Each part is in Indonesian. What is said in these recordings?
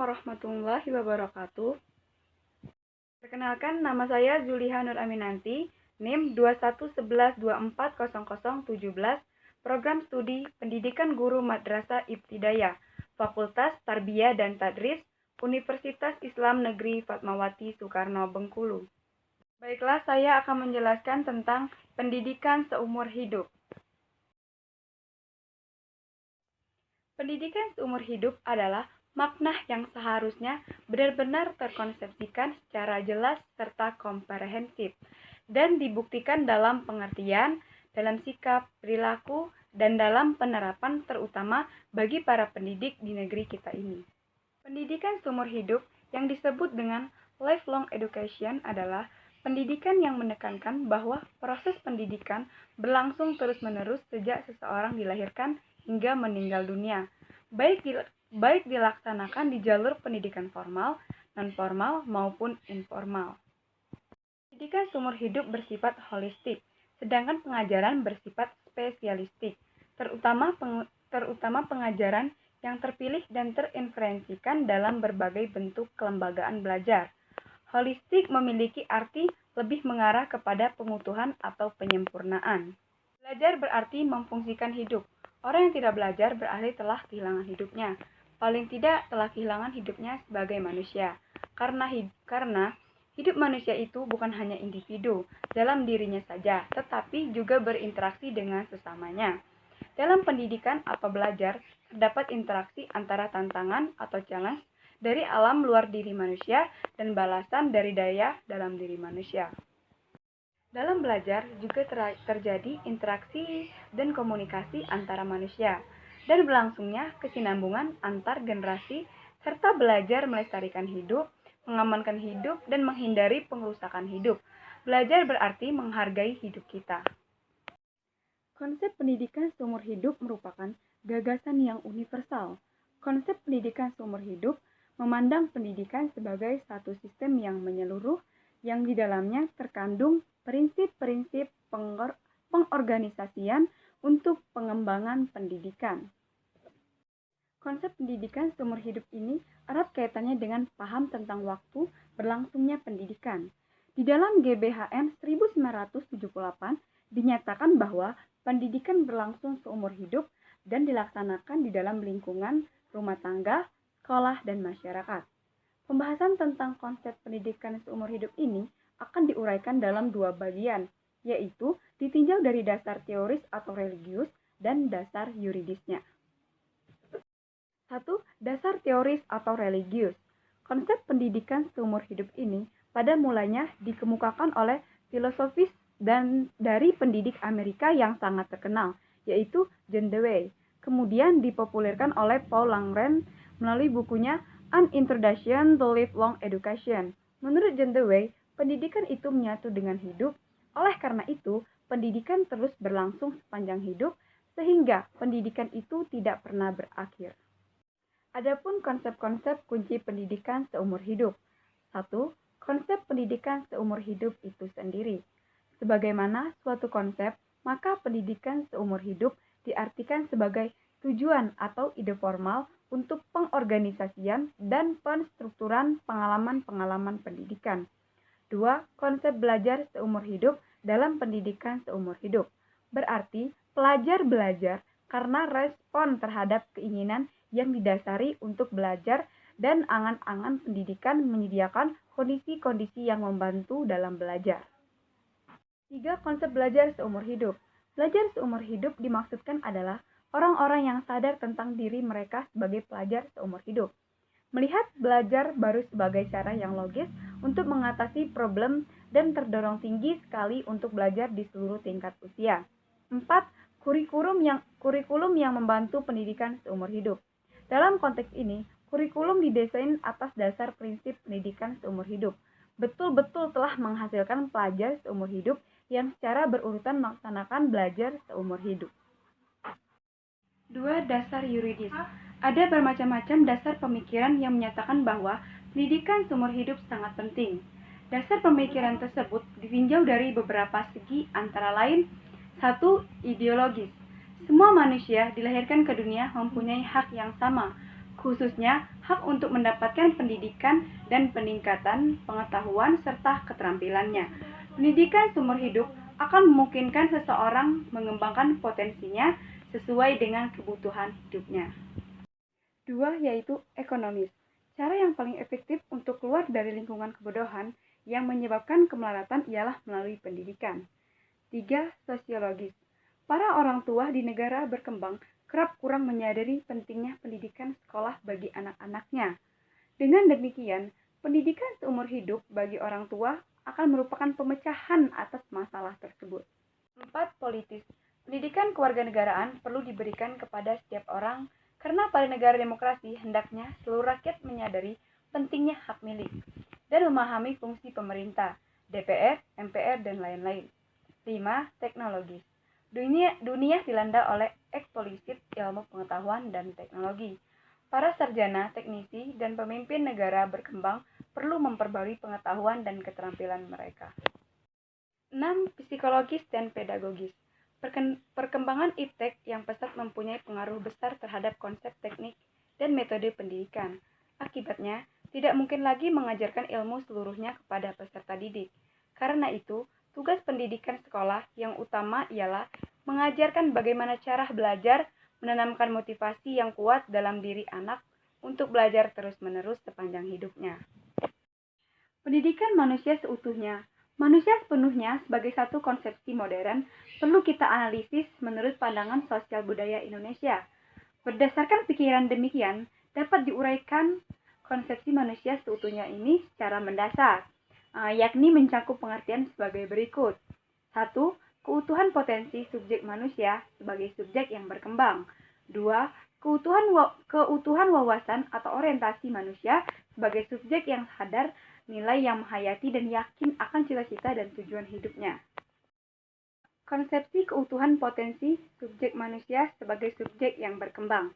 warahmatullahi wabarakatuh. Perkenalkan, nama saya Zuliha Nur Aminanti, NIM 2111240017, Program Studi Pendidikan Guru Madrasah Ibtidaiyah, Fakultas Tarbiyah dan Tadris, Universitas Islam Negeri Fatmawati Soekarno Bengkulu. Baiklah, saya akan menjelaskan tentang pendidikan seumur hidup. Pendidikan seumur hidup adalah makna yang seharusnya benar-benar terkonsepsikan secara jelas serta komprehensif dan dibuktikan dalam pengertian, dalam sikap, perilaku, dan dalam penerapan terutama bagi para pendidik di negeri kita ini. Pendidikan seumur hidup yang disebut dengan lifelong education adalah pendidikan yang menekankan bahwa proses pendidikan berlangsung terus-menerus sejak seseorang dilahirkan hingga meninggal dunia, baik dilaksanakan di jalur pendidikan formal, non-formal, maupun informal. Pendidikan seumur hidup bersifat holistik, sedangkan pengajaran bersifat spesialistik, terutama pengajaran yang terpilih dan terinferensikan dalam berbagai bentuk kelembagaan belajar. Holistik memiliki arti lebih mengarah kepada pengutuhan atau penyempurnaan. Belajar berarti memfungsikan hidup. Orang yang tidak belajar berarti telah kehilangan hidupnya. Paling tidak telah kehilangan hidupnya sebagai manusia. Karena hidup manusia itu bukan hanya individu dalam dirinya saja, tetapi juga berinteraksi dengan sesamanya. Dalam pendidikan atau belajar, terdapat interaksi antara tantangan atau challenge dari alam luar diri manusia dan balasan dari daya dalam diri manusia. Dalam belajar juga terjadi interaksi dan komunikasi antara manusia dan berlangsungnya kesinambungan antar generasi serta belajar melestarikan hidup, mengamankan hidup, dan menghindari pengerusakan hidup. Belajar berarti menghargai hidup kita. Konsep pendidikan seumur hidup merupakan gagasan yang universal. Konsep pendidikan seumur hidup memandang pendidikan sebagai satu sistem yang menyeluruh yang di dalamnya terkandung prinsip-prinsip pengorganisasian untuk pengembangan pendidikan. Konsep pendidikan seumur hidup ini erat kaitannya dengan paham tentang waktu berlangsungnya pendidikan. Di dalam GBHM 1978 dinyatakan bahwa pendidikan berlangsung seumur hidup dan dilaksanakan di dalam lingkungan rumah tangga, sekolah, dan masyarakat. Pembahasan tentang konsep pendidikan seumur hidup ini akan diuraikan dalam dua bagian, yaitu ditinjau dari dasar teoris atau religius dan dasar yuridisnya. 1. Dasar teoris atau religius. Konsep pendidikan seumur hidup ini pada mulanya dikemukakan oleh filosofis dan dari pendidik Amerika yang sangat terkenal, yaitu John Dewey. Kemudian dipopulerkan oleh Paul Langren melalui bukunya An Introduction to Lifelong Education. Menurut John Dewey, pendidikan itu menyatu dengan hidup. Oleh karena itu, pendidikan terus berlangsung sepanjang hidup sehingga pendidikan itu tidak pernah berakhir. Adapun konsep-konsep kunci pendidikan seumur hidup. 1. Konsep pendidikan seumur hidup itu sendiri. Sebagaimana suatu konsep, maka pendidikan seumur hidup diartikan sebagai tujuan atau ide formal untuk pengorganisasian dan penstrukturan pengalaman-pengalaman pendidikan. 2. Konsep belajar seumur hidup dalam pendidikan seumur hidup. Berarti pelajar belajar karena respon terhadap keinginan yang didasari untuk belajar dan angan-angan pendidikan menyediakan kondisi-kondisi yang membantu dalam belajar. 3. Konsep belajar seumur hidup. Belajar seumur hidup dimaksudkan adalah orang-orang yang sadar tentang diri mereka sebagai pelajar seumur hidup. Melihat belajar baru sebagai cara yang logis untuk mengatasi problem dan terdorong tinggi sekali untuk belajar di seluruh tingkat usia. 4. Kurikulum yang membantu pendidikan seumur hidup. Dalam konteks ini, kurikulum didesain atas dasar prinsip pendidikan seumur hidup. Betul-betul telah menghasilkan pelajar seumur hidup yang secara berurutan melaksanakan belajar seumur hidup. 2. Dasar yuridis. Ada bermacam-macam dasar pemikiran yang menyatakan bahwa pendidikan seumur hidup sangat penting. Dasar pemikiran tersebut ditinjau dari beberapa segi antara lain. 1. Ideologis. Semua manusia dilahirkan ke dunia mempunyai hak yang sama, khususnya hak untuk mendapatkan pendidikan dan peningkatan pengetahuan serta keterampilannya. Pendidikan seumur hidup akan memungkinkan seseorang mengembangkan potensinya sesuai dengan kebutuhan hidupnya. 2. Yaitu ekonomis. Cara yang paling efektif untuk keluar dari lingkungan kebodohan yang menyebabkan kemelaratan ialah melalui pendidikan. 3. Sosiologis. Para orang tua di negara berkembang kerap kurang menyadari pentingnya pendidikan sekolah bagi anak-anaknya. Dengan demikian, pendidikan seumur hidup bagi orang tua akan merupakan pemecahan atas masalah tersebut. 4. Politis. Pendidikan kewarganegaraan perlu diberikan kepada setiap orang karena pada negara demokrasi hendaknya seluruh rakyat menyadari pentingnya hak milik dan memahami fungsi pemerintah, DPR, MPR, dan lain-lain. 5. Teknologis. Dunia dilanda oleh eksplosif ilmu pengetahuan dan teknologi. Para sarjana, teknisi, dan pemimpin negara berkembang perlu memperbarui pengetahuan dan keterampilan mereka. 6. Psikologis dan pedagogis. Perkembangan iptek yang pesat mempunyai pengaruh besar terhadap konsep teknik dan metode pendidikan. Akibatnya, tidak mungkin lagi mengajarkan ilmu seluruhnya kepada peserta didik. Karena itu, tugas pendidikan sekolah yang utama ialah mengajarkan bagaimana cara belajar, menanamkan motivasi yang kuat dalam diri anak untuk belajar terus-menerus sepanjang hidupnya. Pendidikan manusia seutuhnya. Manusia sepenuhnya sebagai satu konsepsi modern perlu kita analisis menurut pandangan sosial budaya Indonesia. Berdasarkan pikiran demikian, dapat diuraikan konsepsi manusia seutuhnya ini secara mendasar, yakni mencakup pengertian sebagai berikut. 1. Keutuhan potensi subjek manusia sebagai subjek yang berkembang. 2. Keutuhan wawasan atau orientasi manusia sebagai subjek yang sadar, nilai yang menghayati dan yakin akan cita-cita dan tujuan hidupnya. Konsepsi keutuhan potensi subjek manusia sebagai subjek yang berkembang.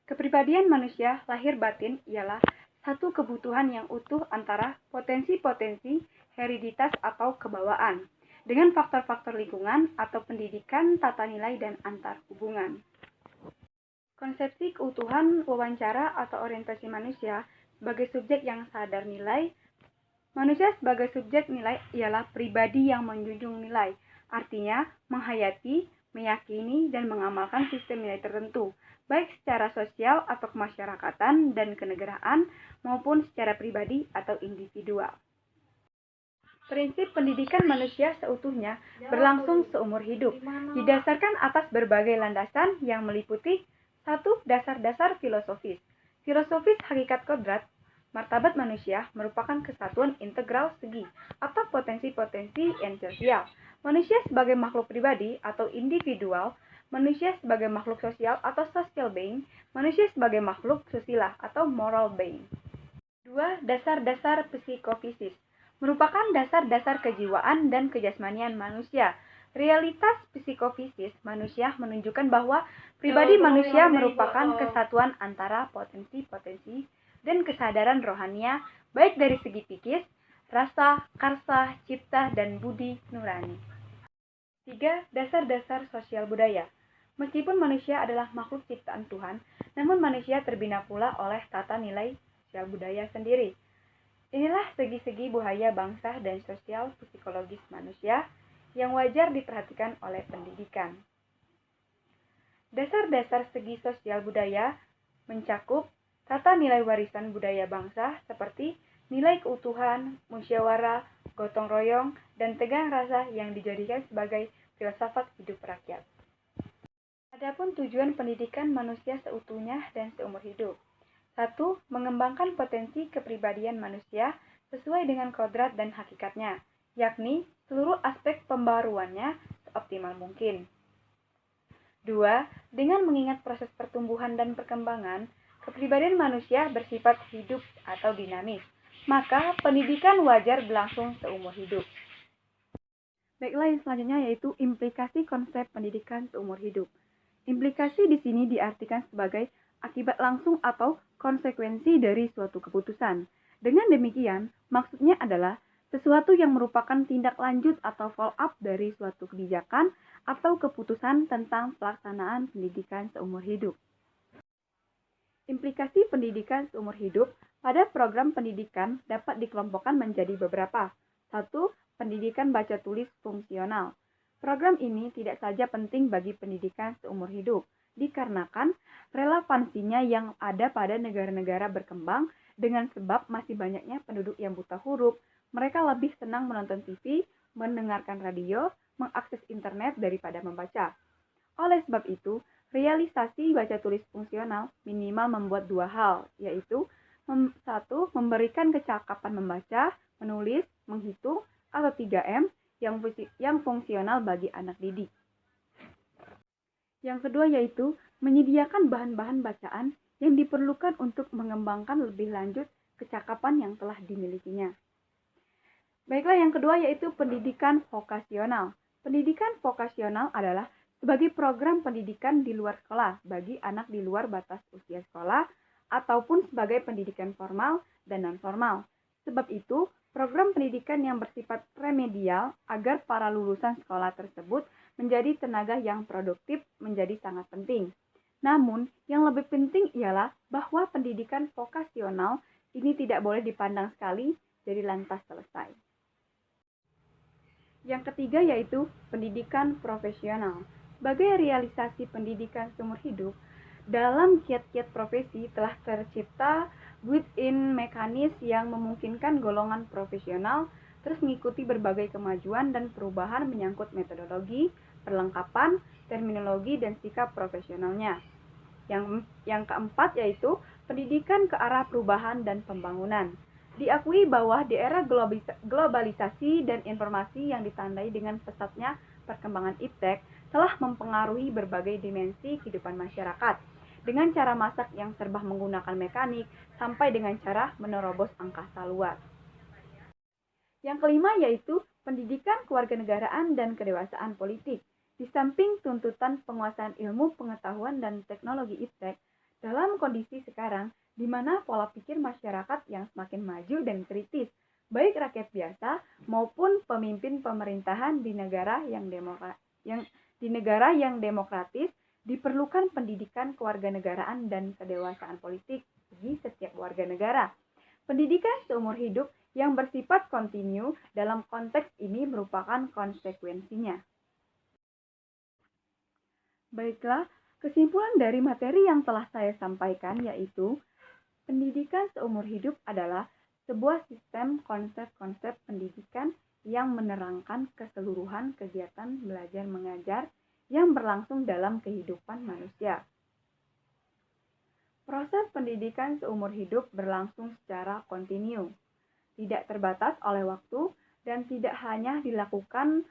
Kepribadian manusia lahir batin ialah satu kebutuhan yang utuh antara potensi-potensi hereditas atau kebawaan dengan faktor-faktor lingkungan atau pendidikan, tata nilai, dan antar hubungan. Konsepsi keutuhan wawancara atau orientasi manusia sebagai subjek yang sadar nilai. Manusia sebagai subjek nilai ialah pribadi yang menjunjung nilai, artinya menghayati, meyakini, dan mengamalkan sistem nilai tertentu, baik secara sosial atau kemasyarakatan dan kenegaraan, maupun secara pribadi atau individual. Prinsip pendidikan manusia seutuhnya berlangsung seumur hidup, didasarkan atas berbagai landasan yang meliputi 1. Dasar-dasar filosofis. Filosofis hakikat kodrat. Martabat manusia merupakan kesatuan integral segi atau potensi-potensi esensial. Manusia sebagai makhluk pribadi atau individual, manusia sebagai makhluk sosial atau social being, manusia sebagai makhluk susila atau moral being. 2. Dasar-dasar psikofisis merupakan dasar-dasar kejiwaan dan kejasmanian manusia. Realitas psikofisis manusia menunjukkan bahwa pribadi manusia merupakan kesatuan antara potensi-potensi dan kesadaran rohania, baik dari segi psikis, rasa, karsa, cipta, dan budi nurani. 3. Dasar-dasar sosial budaya. Meskipun manusia adalah makhluk ciptaan Tuhan, namun manusia terbina pula oleh tata nilai sosial budaya sendiri. Inilah segi-segi budaya bangsa dan sosial psikologis manusia yang wajar diperhatikan oleh pendidikan. Dasar-dasar segi sosial budaya mencakup tata nilai warisan budaya bangsa seperti nilai keutuhan, musyawarah, gotong royong, dan tegang rasa yang dijadikan sebagai filsafat hidup rakyat. Adapun tujuan pendidikan manusia seutuhnya dan seumur hidup. 1. Mengembangkan potensi kepribadian manusia sesuai dengan kodrat dan hakikatnya, yakni seluruh aspek pembaruannya seoptimal mungkin. 2. Dengan mengingat proses pertumbuhan dan perkembangan, kepribadian manusia bersifat hidup atau dinamis, maka pendidikan wajar berlangsung seumur hidup. Baiklah, yang selanjutnya yaitu implikasi konsep pendidikan seumur hidup. Implikasi di sini diartikan sebagai akibat langsung atau konsekuensi dari suatu keputusan. Dengan demikian, maksudnya adalah sesuatu yang merupakan tindak lanjut atau follow up dari suatu kebijakan atau keputusan tentang pelaksanaan pendidikan seumur hidup. Implikasi pendidikan seumur hidup pada program pendidikan dapat dikelompokkan menjadi beberapa. 1. Pendidikan baca tulis fungsional. Program ini tidak saja penting bagi pendidikan seumur hidup, dikarenakan relevansinya yang ada pada negara-negara berkembang dengan sebab masih banyaknya penduduk yang buta huruf. Mereka lebih senang menonton TV, mendengarkan radio, mengakses internet daripada membaca. Oleh sebab itu, realisasi baca tulis fungsional minimal membuat dua hal, yaitu 1. Memberikan kecakapan membaca, menulis, menghitung, atau 3M yang fungsional bagi anak didik. Yang kedua yaitu menyediakan bahan-bahan bacaan yang diperlukan untuk mengembangkan lebih lanjut kecakapan yang telah dimilikinya. Baiklah, yang kedua yaitu pendidikan vokasional. Pendidikan vokasional adalah sebagai program pendidikan di luar sekolah bagi anak di luar batas usia sekolah ataupun sebagai pendidikan formal dan non-formal. Sebab itu, program pendidikan yang bersifat remedial agar para lulusan sekolah tersebut menjadi tenaga yang produktif menjadi sangat penting. Namun, yang lebih penting ialah bahwa pendidikan vokasional ini tidak boleh dipandang sekali jadi lantas selesai. Yang ketiga yaitu pendidikan profesional. Sebagai realisasi pendidikan seumur hidup, dalam kiat-kiat profesi telah tercipta built-in mekanisme yang memungkinkan golongan profesional terus mengikuti berbagai kemajuan dan perubahan menyangkut metodologi, perlengkapan, terminologi, dan sikap profesionalnya. Yang keempat yaitu pendidikan ke arah perubahan dan pembangunan. Diakui bahwa di era globalisasi dan informasi yang ditandai dengan pesatnya perkembangan iptek telah mempengaruhi berbagai dimensi kehidupan masyarakat dengan cara masak yang serba menggunakan mekanik sampai dengan cara menerobos angkasa luar. Yang kelima yaitu pendidikan kewarganegaraan dan kedewasaan politik. Di samping tuntutan penguasaan ilmu, pengetahuan, dan teknologi iptek, dalam kondisi sekarang, di mana pola pikir masyarakat yang semakin maju dan kritis, baik rakyat biasa maupun pemimpin pemerintahan di negara yang demokratis, diperlukan pendidikan kewarganegaraan dan kedewasaan politik bagi setiap warga negara. Pendidikan seumur hidup yang bersifat kontinu dalam konteks ini merupakan konsekuensinya. Baiklah, kesimpulan dari materi yang telah saya sampaikan yaitu pendidikan seumur hidup adalah sebuah sistem konsep-konsep pendidikan yang menerangkan keseluruhan kegiatan belajar mengajar yang berlangsung dalam kehidupan manusia. Proses pendidikan seumur hidup berlangsung secara kontinu, tidak terbatas oleh waktu dan tidak hanya dilakukan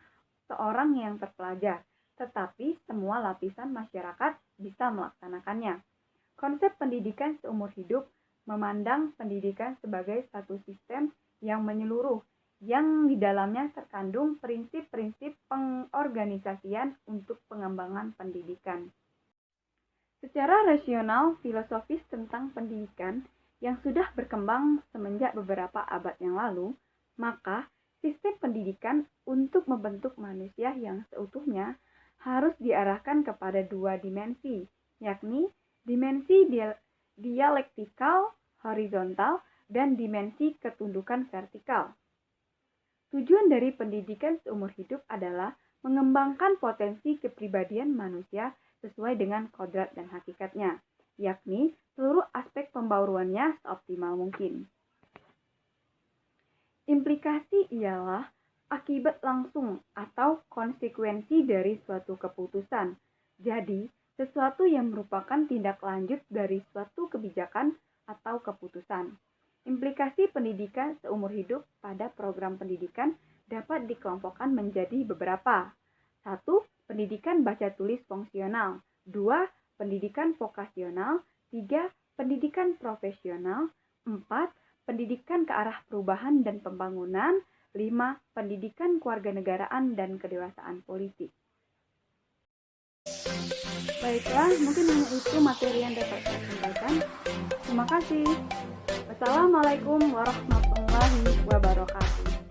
seorang yang terpelajar, tetapi semua lapisan masyarakat bisa melaksanakannya. Konsep pendidikan seumur hidup memandang pendidikan sebagai satu sistem yang menyeluruh, yang di dalamnya terkandung prinsip-prinsip pengorganisasian untuk pengembangan pendidikan. Secara rasional, filosofis tentang pendidikan yang sudah berkembang semenjak beberapa abad yang lalu, maka sistem pendidikan untuk membentuk manusia yang seutuhnya harus diarahkan kepada dua dimensi, yakni dimensi dialektikal horizontal dan dimensi ketundukan vertikal. Tujuan dari pendidikan seumur hidup adalah mengembangkan potensi kepribadian manusia sesuai dengan kodrat dan hakikatnya, yakni seluruh aspek pembauruannya seoptimal mungkin. Implikasi ialah akibat langsung atau konsekuensi dari suatu keputusan. Jadi, sesuatu yang merupakan tindak lanjut dari suatu kebijakan atau keputusan. Implikasi pendidikan seumur hidup pada program pendidikan dapat dikelompokkan menjadi beberapa. 1. Pendidikan baca tulis fungsional. 2. Pendidikan vokasional. 3. Pendidikan profesional. 4. Pendidikan ke arah perubahan dan pembangunan. 5. Pendidikan kewarganegaraan dan kedewasaan politik. Baiklah, mungkin hanya itu materi yang dapat saya sampaikan. Terima kasih. Wassalamualaikum warahmatullahi wabarakatuh.